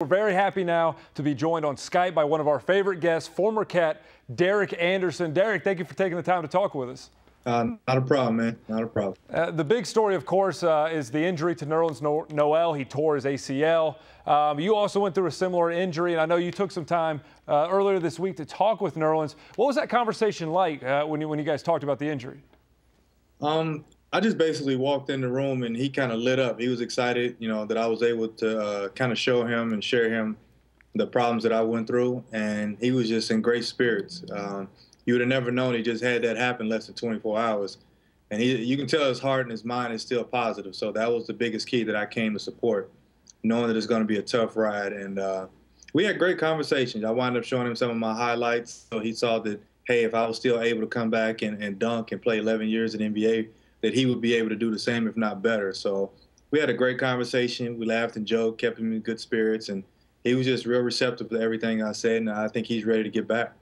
We're very happy now to be joined on Skype by one of our favorite guests, former Cat, Derek Anderson. Derek, thank you for taking the time to talk with us. Not a problem, man. Not a problem. The big story, of course, is the injury to Nerlens Noel. He tore his ACL. You also went through a similar injury, and I know you took some time earlier this week to talk with Nerlens. What was that conversation like when you guys talked about the injury? I just basically walked in the room, and he kind of lit up. He was excited, that I was able to kind of show him and share him the problems that I went through, and he was just in great spirits. You would have never known he just had that happen less than 24 hours. And you can tell his heart and his mind is still positive. So that was the biggest key that I came to support, knowing that it's going to be a tough ride. And we had great conversations. I wound up showing him some of my highlights. So he saw that, hey, if I was still able to come back and dunk and play 11 years in the NBA, that he would be able to do the same, if not better. So we had a great conversation. We laughed and joked, kept him in good spirits. And he was just real receptive to everything I said. And I think he's ready to get back.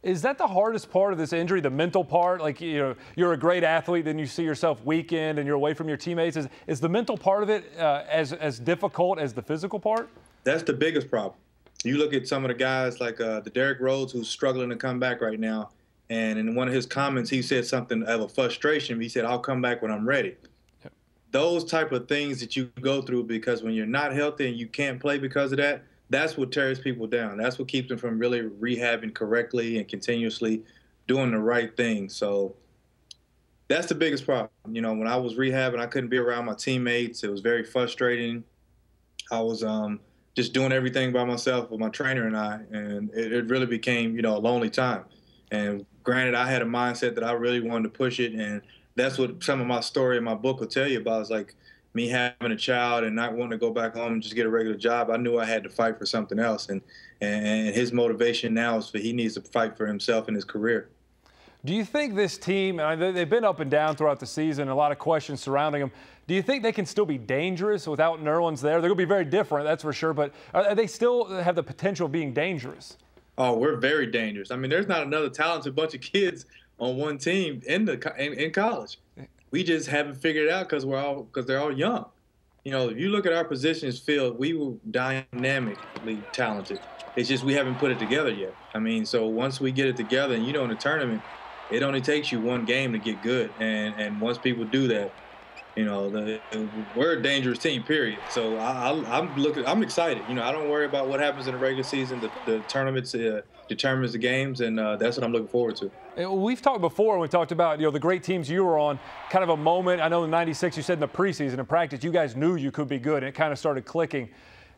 Is that the hardest part of this injury, the mental part? Like, you're a great athlete, then you see yourself weakened and you're away from your teammates. Is the mental part of it as difficult as the physical part? That's the biggest problem. You look at some of the guys like the Derrick Rose, who's struggling to come back right now. And in one of his comments, he said something of a frustration. He said, "I'll come back when I'm ready." Yep. Those type of things that you go through, because when you're not healthy and you can't play because of that, that's what tears people down. That's what keeps them from really rehabbing correctly and continuously doing the right thing. So that's the biggest problem. When I was rehabbing, I couldn't be around my teammates. It was very frustrating. I was just doing everything by myself with my trainer and I, and it really became, a lonely time. And granted, I had a mindset that I really wanted to push it, and that's what some of my story in my book will tell you about. Is like me having a child and not wanting to go back home and just get a regular job. I knew I had to fight for something else, and his motivation now is he needs to fight for himself and his career. Do you think this team, they've been up and down throughout the season, a lot of questions surrounding them. Do you think they can still be dangerous without Nerlens there? They're going to be very different, that's for sure, but they still have the potential of being dangerous? Oh, we're very dangerous. I mean, there's not another talented bunch of kids on one team in college. We just haven't figured it out because they're all young. If you look at our positions field, we were dynamically talented. It's just we haven't put it together yet. I mean, so once we get it together, and in a tournament, it only takes you one game to get good. And once people do that, we're a dangerous team, period. So I'm excited. I don't worry about what happens in the regular season. The tournaments determines the games, and that's what I'm looking forward to. We've talked before, we talked about, the great teams you were on, kind of a moment. I know in '96 you said in the preseason, in practice, you guys knew you could be good, and it kind of started clicking.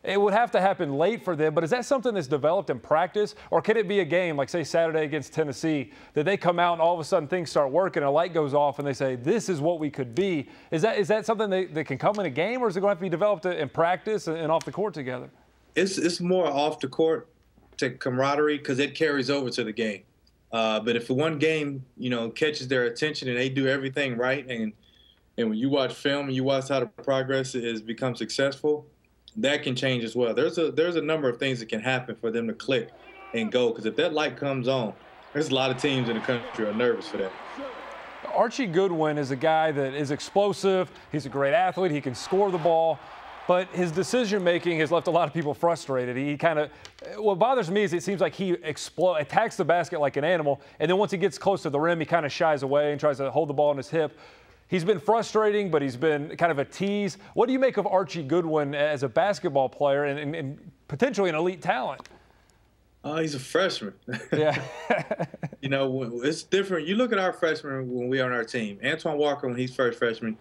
It would have to happen late for them, but is that something that's developed in practice? Or can it be a game, like say Saturday against Tennessee, that they come out and all of a sudden things start working, a light goes off and they say, this is what we could be? Is that something that can come in a game, or is it going to have to be developed in practice and off the court together? It's more off the court to camaraderie, because it carries over to the game. But if one game, catches their attention and they do everything right, and when you watch film and you watch how the progress has become successful, that can change as well. There's a number of things that can happen for them to click and go, because if that light comes on, there's a lot of teams in the country are nervous for that. Archie Goodwin is a guy that is explosive. He's a great athlete. He can score the ball. But his decision-making has left a lot of people frustrated. What bothers me is it seems like he attacks the basket like an animal, and then once he gets close to the rim, he kind of shies away and tries to hold the ball on his hip. He's been frustrating, but he's been kind of a tease. What do you make of Archie Goodwin as a basketball player and potentially an elite talent? He's a freshman. Yeah. It's different. You look at our freshmen when we are on our team. Antoine Walker, when he's first freshman,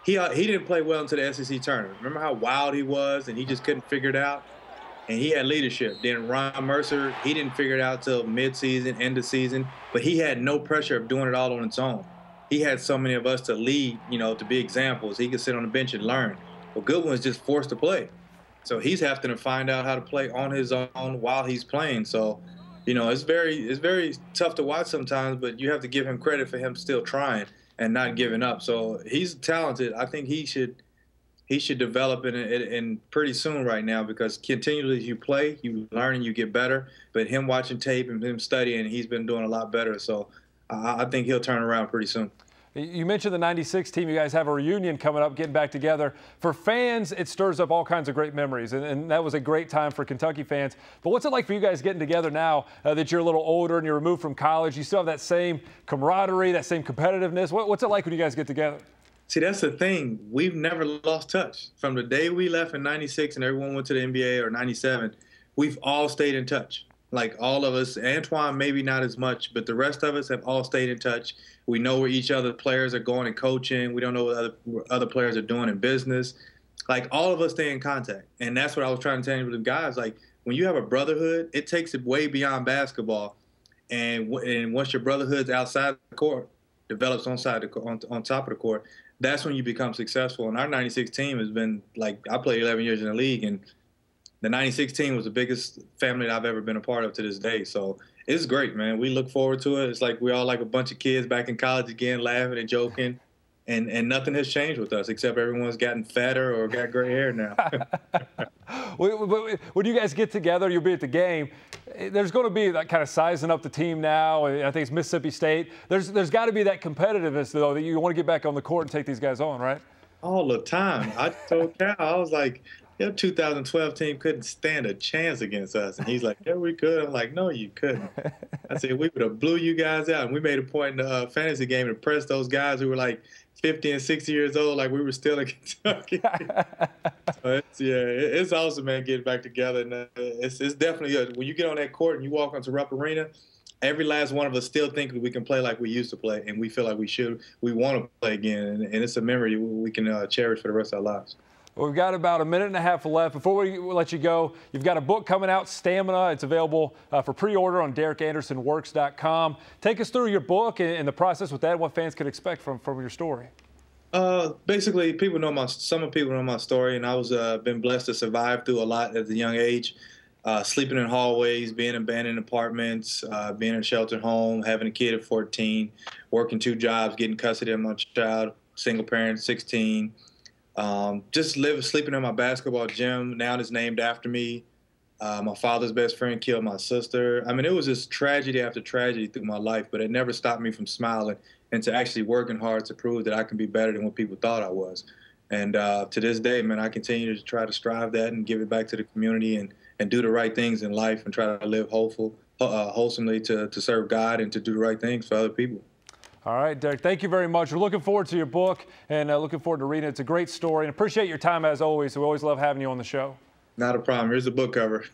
he didn't play well into the SEC tournament. Remember how wild he was, and he just couldn't figure it out? And he had leadership. Then Ron Mercer, he didn't figure it out till mid-season, end of season, but he had no pressure of doing it all on its own. He had so many of us to lead, to be examples. He could sit on the bench and learn. Well, Goodwin's just forced to play. So he's having to find out how to play on his own while he's playing. So, it's very tough to watch sometimes, but you have to give him credit for him still trying and not giving up. So he's talented. I think he should develop in pretty soon right now, because continually as you play, you learn and you get better. But him watching tape and him studying, he's been doing a lot better. So I think he'll turn around pretty soon. You mentioned the '96 team. You guys have a reunion coming up, getting back together. For fans, it stirs up all kinds of great memories, and that was a great time for Kentucky fans. But what's it like for you guys getting together now that you're a little older and you're removed from college? You still have that same camaraderie, that same competitiveness. What's it like when you guys get together? See, that's the thing. We've never lost touch. From the day we left in '96 and everyone went to the NBA, or '97, we've all stayed in touch. Like, all of us. Antoine, maybe not as much, but the rest of us have all stayed in touch. We know where each other players are going and coaching. We don't know what other players are doing in business. Like, all of us stay in contact. And that's what I was trying to tell you with the guys. Like, when you have a brotherhood, it takes it way beyond basketball. And once your brotherhood's outside the court, develops on top of the court, that's when you become successful. And our '96 team has been, like, I played 11 years in the league, and the '96 team was the biggest family that I've ever been a part of to this day. So it's great, man. We look forward to it. It's like we're all like a bunch of kids back in college again, laughing and joking. And nothing has changed with us, except everyone's gotten fatter or got gray hair now. When you guys get together, you'll be at the game. There's going to be that kind of sizing up the team now. I think it's Mississippi State. There's got to be that competitiveness, though, that you want to get back on the court and take these guys on, right? All the time. I told Cal, I was like, your 2012 team couldn't stand a chance against us. And he's like, yeah, we could. I'm like, no, you couldn't. I said, we would have blew you guys out. And we made a point in the fantasy game to press those guys who were like 50 and 60 years old, like we were still in Kentucky. So it's awesome, man, getting back together. And it's definitely good. When you get on that court and you walk onto Rupp Arena, every last one of us still think we can play like we used to play, and we feel like we should. We want to play again, and it's a memory we can cherish for the rest of our lives. Well, we've got about a minute and a half left. Before we let you go, you've got a book coming out, Stamina. It's available for pre-order on DerekAndersonWorks.com. Take us through your book and the process with that, and what fans could expect from your story. Basically, some people know my story, and I was been blessed to survive through a lot at a young age. Sleeping in hallways, being in abandoned apartments, being in a sheltered home, having a kid at 14, working 2 jobs, getting custody of my child, single parent, 16. Just sleeping in my basketball gym. Now it's named after me. My father's best friend killed my sister. I mean, it was just tragedy after tragedy through my life, but it never stopped me from smiling and to actually working hard to prove that I can be better than what people thought I was. And to this day, man, I continue to try to strive that and give it back to the community and do the right things in life and try to live wholesomely to serve God and to do the right things for other people. All right, Derek, thank you very much. We're looking forward to your book and looking forward to reading it. It's a great story, and appreciate your time as always. We always love having you on the show. Not a problem. Here's the book cover.